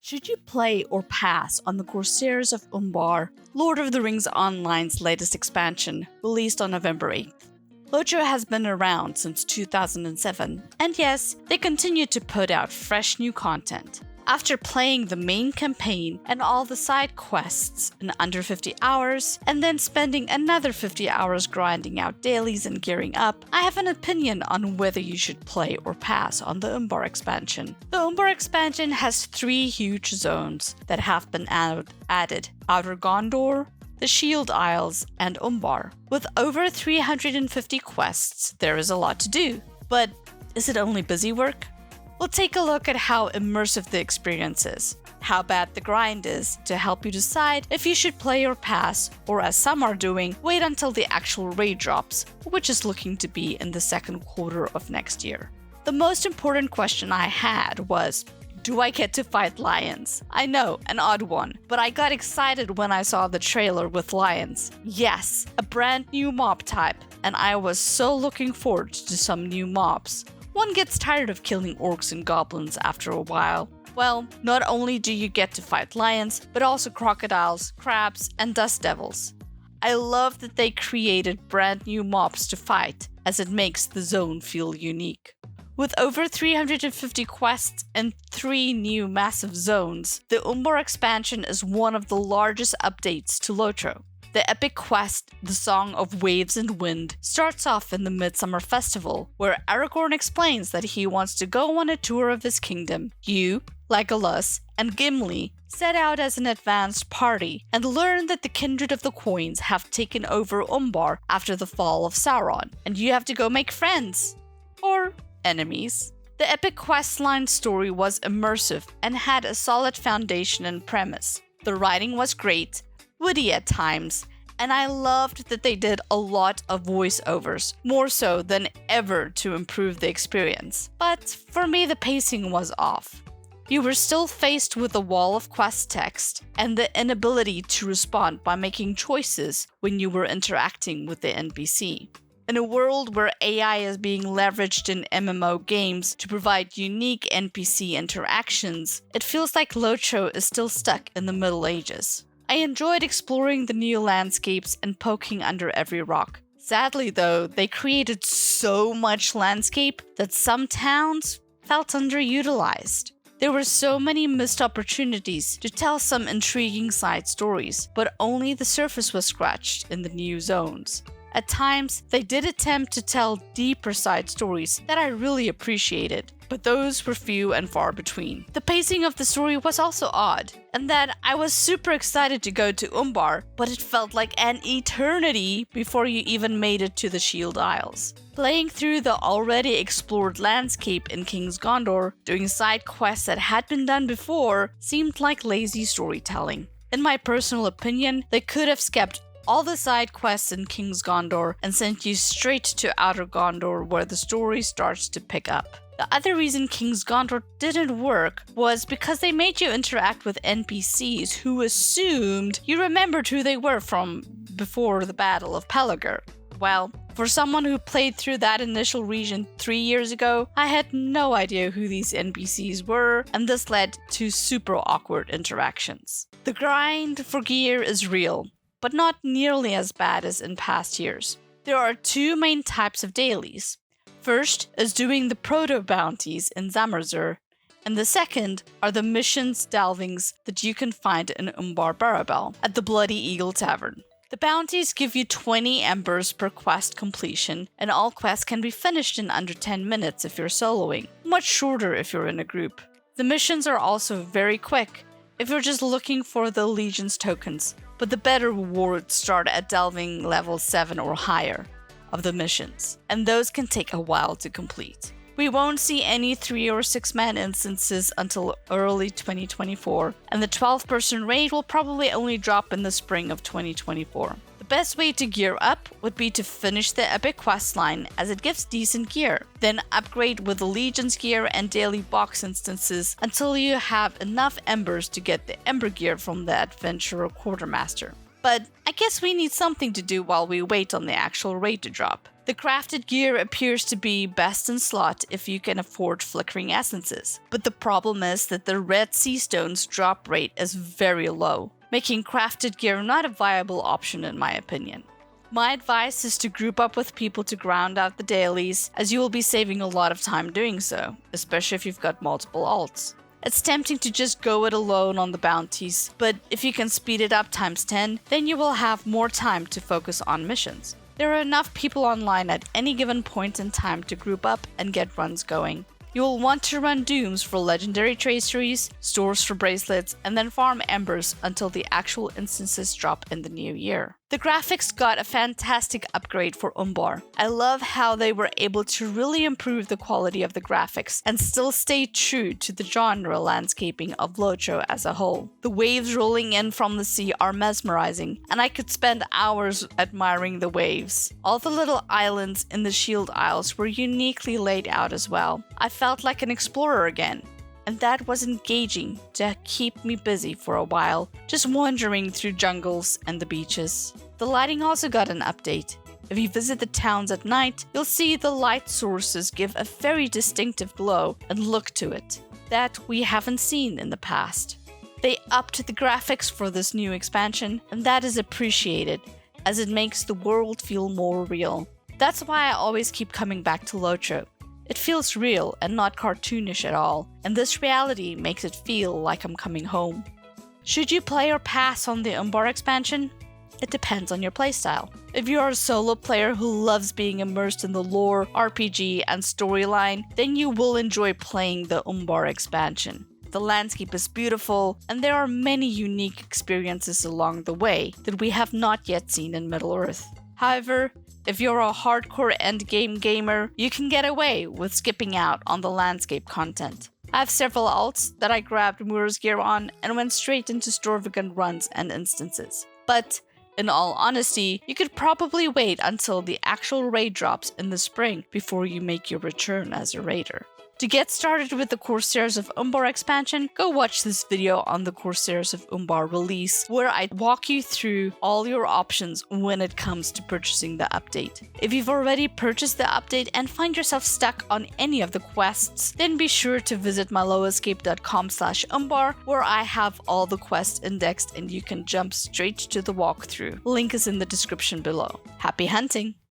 Should you play or pass on the Corsairs of Umbar, Lord of the Rings Online's latest expansion, released on November 8th? LOTRO has been around since 2007, and yes, they continue to put out fresh new content. After playing the main campaign and all the side quests in under 50 hours, and then spending another 50 hours grinding out dailies and gearing up, I have an opinion on whether you should play or pass on the Umbar expansion. The Umbar expansion has 3 huge zones that have been added: Outer Gondor, the Shield Isles, and Umbar. With over 350 quests, there is a lot to do. But is it only busy work? We'll take a look at how immersive the experience is, how bad the grind is, to help you decide if you should play or pass, or as some are doing, wait until the actual raid drops, which is looking to be in the second quarter of next year. The most important question I had was, do I get to fight lions? I know, an odd one, but I got excited when I saw the trailer with lions. Yes, a brand new mob type, and I was so looking forward to some new mobs. One gets tired of killing orcs and goblins after a while. Well, not only do you get to fight lions, but also crocodiles, crabs, and dust devils. I love that they created brand new mobs to fight, as it makes the zone feel unique. With over 350 quests and 3 new massive zones, the Umbar expansion is one of the largest updates to LOTRO. The epic quest, The Song of Waves and Wind, starts off in the Midsummer Festival, where Aragorn explains that he wants to go on a tour of his kingdom. You, Legolas, and Gimli set out as an advanced party and learn that the Kindred of the Coins have taken over Umbar after the fall of Sauron, and you have to go make friends. Or enemies. The epic questline story was immersive and had a solid foundation and premise. The writing was great, witty at times, and I loved that they did a lot of voiceovers, more so than ever to improve the experience. But for me, the pacing was off. You were still faced with a wall of quest text and the inability to respond by making choices when you were interacting with the NPC. In a world where AI is being leveraged in MMO games to provide unique NPC interactions, it feels like LOTRO is still stuck in the Middle Ages. I enjoyed exploring the new landscapes and poking under every rock. Sadly though, they created so much landscape that some towns felt underutilized. There were so many missed opportunities to tell some intriguing side stories, but only the surface was scratched in the new zones. At times, they did attempt to tell deeper side stories that I really appreciated, but those were few and far between. The pacing of the story was also odd, and that I was super excited to go to Umbar, but it felt like an eternity before you even made it to the Shield Isles. Playing through the already explored landscape in King's Gondor, doing side quests that had been done before, seemed like lazy storytelling. In my personal opinion, they could have skipped all the side quests in King's Gondor and sent you straight to Outer Gondor, where the story starts to pick up. The other reason King's Gondor didn't work was because they made you interact with NPCs who assumed you remembered who they were from before the Battle of Pelargir. Well, for someone who played through that initial region 3 years ago, I had no idea who these NPCs were, and this led to super awkward interactions. The grind for gear is real, but not nearly as bad as in past years. There are 2 main types of dailies. First is doing the proto-bounties in Zamorzur, and the second are the missions delvings that you can find in Umbar Barabel at the Bloody Eagle Tavern. The bounties give you 20 embers per quest completion, and all quests can be finished in under 10 minutes if you're soloing, much shorter if you're in a group. The missions are also very quick if you're just looking for the Allegiance tokens, but the better rewards start at delving level 7 or higher of the missions, and those can take a while to complete. We won't see any 3 or 6 man instances until early 2024, and the 12-person raid will probably only drop in the spring of 2024. The best way to gear up would be to finish the epic questline, as it gives decent gear, then upgrade with Allegiance gear and daily box instances until you have enough embers to get the ember gear from the adventurer quartermaster. But I guess we need something to do while we wait on the actual raid to drop. The crafted gear appears to be best in slot if you can afford flickering essences, but the problem is that the red sea stones drop rate is very low, making crafted gear not a viable option in my opinion. My advice is to group up with people to ground out the dailies, as you will be saving a lot of time doing so, especially if you've got multiple alts. It's tempting to just go it alone on the bounties, but if you can speed it up times 10, then you will have more time to focus on missions. There are enough people online at any given point in time to group up and get runs going. You will want to run dooms for legendary traceries, stores for bracelets, and then farm embers until the actual instances drop in the new year. The graphics got a fantastic upgrade for Umbar. I love how they were able to really improve the quality of the graphics and still stay true to the genre landscaping of LOTRO as a whole. The waves rolling in from the sea are mesmerizing, and I could spend hours admiring the waves. All the little islands in the Shield Isles were uniquely laid out as well. I felt like an explorer again. And that was engaging to keep me busy for a while, just wandering through jungles and the beaches. The lighting also got an update. If you visit the towns at night, you'll see the light sources give a very distinctive glow and look to it that we haven't seen in the past. They upped the graphics for this new expansion, and that is appreciated, as it makes the world feel more real. That's why I always keep coming back to LOTRO. It feels real and not cartoonish at all, and this reality makes it feel like I'm coming home. Should you play or pass on the Umbar expansion? It depends on your playstyle. If you are a solo player who loves being immersed in the lore, RPG, and storyline, then you will enjoy playing the Umbar expansion. The landscape is beautiful, and there are many unique experiences along the way that we have not yet seen in Middle-earth. However, if you're a hardcore endgame gamer, you can get away with skipping out on the landscape content. I have several alts that I grabbed Mura's gear on and went straight into Storvigan runs and instances. But in all honesty, you could probably wait until the actual raid drops in the spring before you make your return as a raider. To get started with the Corsairs of Umbar expansion, go watch this video on the Corsairs of Umbar release, where I walk you through all your options when it comes to purchasing the update. If you've already purchased the update and find yourself stuck on any of the quests, then be sure to visit miloascape.com/umbar, where I have all the quests indexed and you can jump straight to the walkthrough. Link is in the description below. Happy hunting!